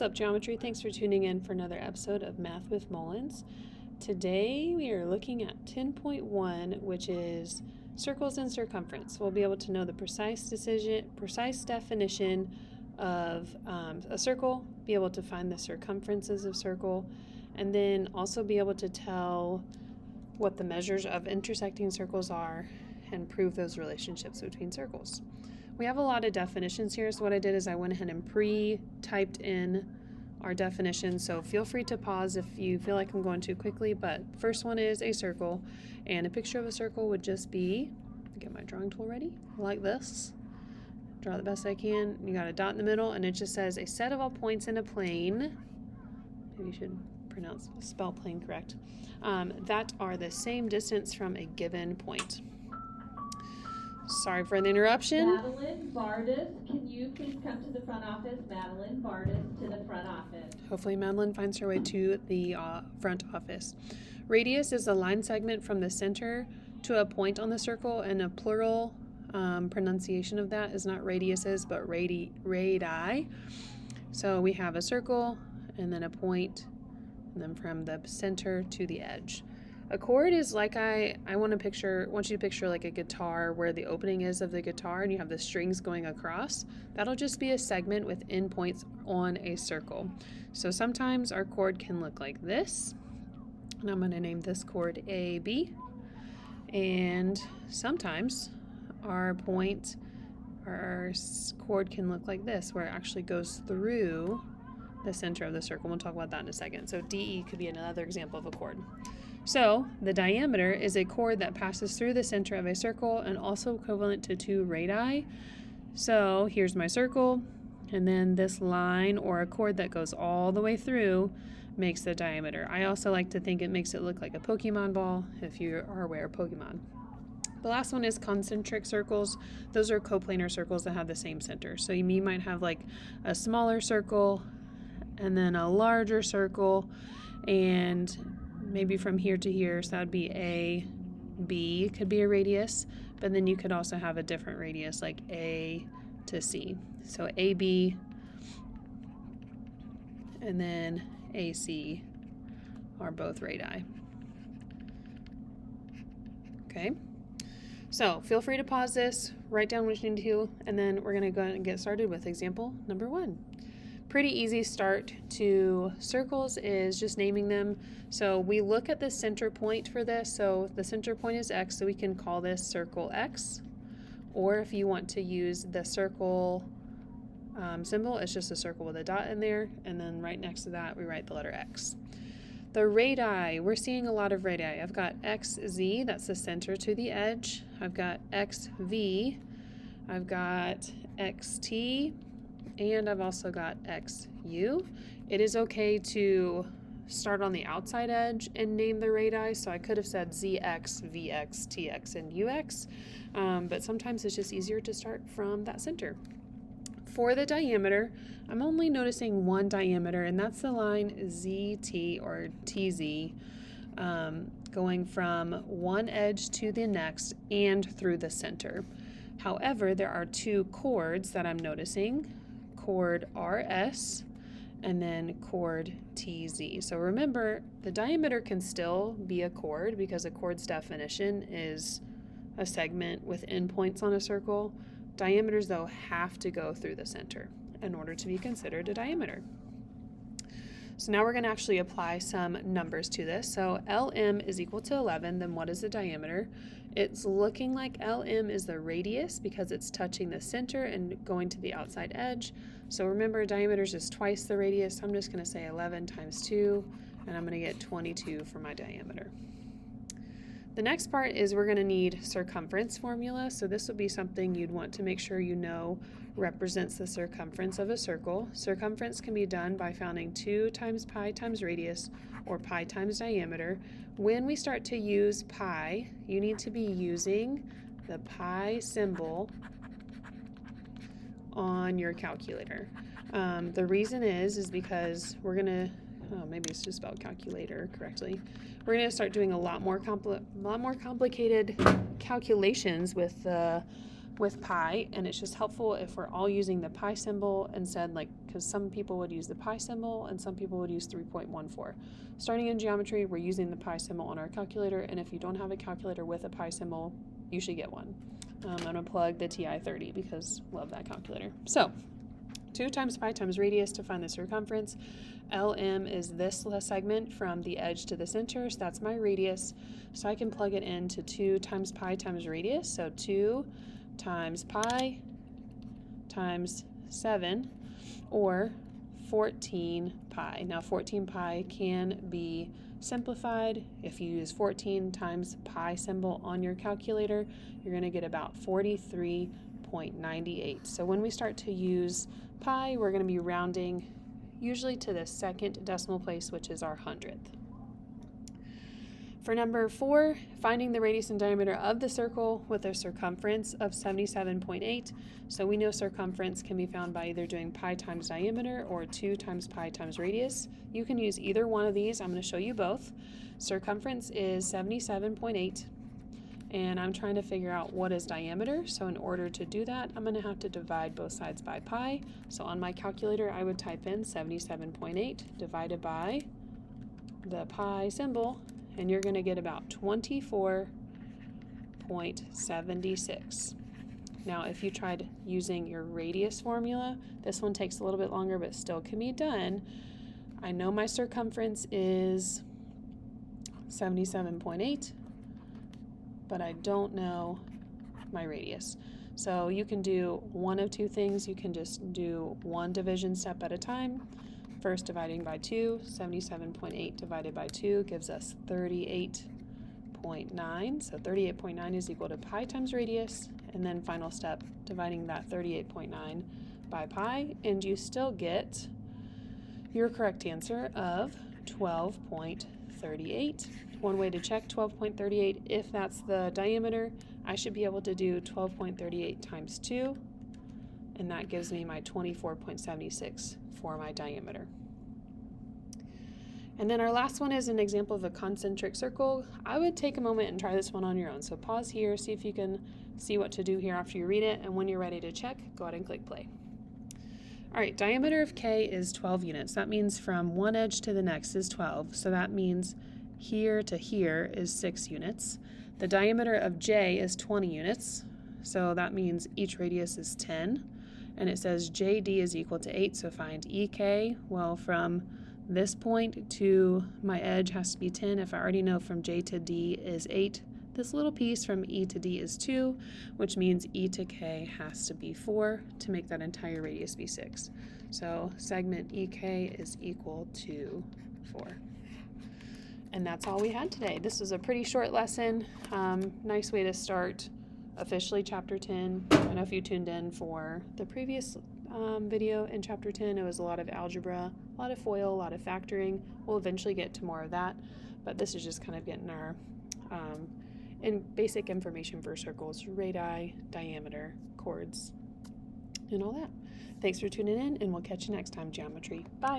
What's up, Geometry? Thanks for tuning in for another episode of Math with Mullins. Today we are looking at 10.1, which is circles and circumference. We'll be able to know the precise definition of a circle, be able to find the circumferences of circle, and then also be able to tell what the measures of intersecting circles are and prove those relationships between circles. We have a lot of definitions here, so what I did is I went ahead and pre-typed in our definitions, so feel free to pause if you feel like I'm going too quickly, but first one is a circle, and a picture of a circle would just be, get my drawing tool ready, like this. Draw the best I can. You got a dot in the middle, and it just says a set of all points in a plane, maybe you should spell plane correct, that are the same distance from a given point. Sorry for the interruption. Madeline Bardis, can you please come to the front office? Madeline Bardis to the front office. Hopefully Madeline finds her way to the front office. Radius is a line segment from the center to a point on the circle, and a plural pronunciation of that is not radiuses, but radii. So we have a circle, and then a point, and then from the center to the edge. A chord is like I want you to picture like a guitar where the opening is of the guitar and you have the strings going across. That'll just be a segment with endpoints on a circle. So sometimes our chord can look like this, and I'm going to name this chord AB. And sometimes our chord can look like this, where it actually goes through the center of the circle. We'll talk about that in a second. So DE could be another example of a chord. So the diameter is a chord that passes through the center of a circle and also equivalent to 2 radii. So here's my circle, and then this line or a chord that goes all the way through makes the diameter. I also like to think it makes it look like a Pokemon ball if you are aware of Pokemon. The last one is concentric circles. Those are coplanar circles that have the same center. So you might have like a smaller circle and then a larger circle, and maybe from here to here, so that would be A, B could be a radius, but then you could also have a different radius like A to C. So AB and then AC are both radii. Okay, so feel free to pause this, write down what you need to, and then we're going to go ahead and get started with example number 1. Pretty easy start to circles is just naming them. So we look at the center point for this. So the center point is X, so we can call this circle X. Or if you want to use the circle symbol, it's just a circle with a dot in there. And then right next to that, we write the letter X. The radii, we're seeing a lot of radii. I've got XZ, that's the center to the edge. I've got XV. I've got XT. And I've also got XU. It is okay to start on the outside edge and name the radii, so I could have said ZX, VX, TX, and UX, but sometimes it's just easier to start from that center. For the diameter, I'm only noticing one diameter, and that's the line ZT or TZ, going from one edge to the next and through the center. However, there are 2 chords that I'm noticing, chord RS and then chord TZ. So remember, the diameter can still be a chord because a chord's definition is a segment with endpoints on a circle. Diameters, though, have to go through the center in order to be considered a diameter. So now we're going to actually apply some numbers to this. So LM is equal to 11, then what is the diameter? It's looking like LM is the radius because it's touching the center and going to the outside edge. So remember, diameter is just twice the radius. I'm just going to say 11 times 2, and I'm going to get 22 for my diameter. The next part is we're going to need circumference formula. So this would be something you'd want to make sure you know represents the circumference of a circle. Circumference can be done by finding 2 times pi times radius or pi times diameter. When we start to use pi, you need to be using the pi symbol on your calculator. The reason is because we're going to, maybe it's just spelled calculator correctly. We're going to start doing a lot more complicated calculations with the with pi, and it's just helpful if we're all using the pi symbol instead, like, because some people would use the pi symbol and some people would use 3.14. Starting in geometry, we're using the pi symbol on our calculator, and if you don't have a calculator with a pi symbol, you should get one. I'm going to plug the TI-30 because I love that calculator. So 2 times pi times radius to find the circumference. LM is this segment from the edge to the center, so that's my radius. So I can plug it into 2 times pi times radius, so 2 times pi times 7, or 14 pi. Now 14 pi can be simplified. If you use 14 times pi symbol on your calculator, you're going to get about 43.98. So when we start to use pi, we're going to be rounding usually to the second decimal place, which is our 100th. For number 4, finding the radius and diameter of the circle with a circumference of 77.8. So we know circumference can be found by either doing pi times diameter or 2 times pi times radius. You can use either one of these. I'm going to show you both. Circumference is 77.8, and I'm trying to figure out what is diameter. So in order to do that, I'm going to have to divide both sides by pi. So on my calculator, I would type in 77.8 divided by the pi symbol, and you're going to get about 24.76. Now, if you tried using your radius formula, this one takes a little bit longer, but still can be done. I know my circumference is 77.8, but I don't know my radius. So you can do one of two things. You can just do one division step at a time. First, dividing by 2, 77.8 divided by 2 gives us 38.9. So 38.9 is equal to pi times radius. And then final step, dividing that 38.9 by pi, and you still get your correct answer of 12.38. One way to check 12.38, if that's the diameter, I should be able to do 12.38 times 2, and that gives me my 24.76 for my diameter. And then our last one is an example of a concentric circle. I would take a moment and try this one on your own. So pause here, see if you can see what to do here after you read it, and when you're ready to check, go ahead and click play. All right, diameter of K is 12 units. That means from one edge to the next is 12, so that means here to here is 6 units. The diameter of J is 20 units, so that means each radius is 10. And it says JD is equal to 8, so find EK. Well, from this point to my edge has to be 10. If I already know from J to D is 8, this little piece from E to D is 2, which means E to K has to be 4 to make that entire radius be 6. So segment EK is equal to 4. And that's all we had today. This was a pretty short lesson. Nice way to start officially chapter 10. I don't know if you tuned in for the previous video in chapter 10. It was a lot of algebra, a lot of FOIL, a lot of factoring. We'll eventually get to more of that, but this is just kind of getting our basic information for circles, radii, diameter, chords, and all that. Thanks for tuning in, and we'll catch you next time, Geometry. Bye.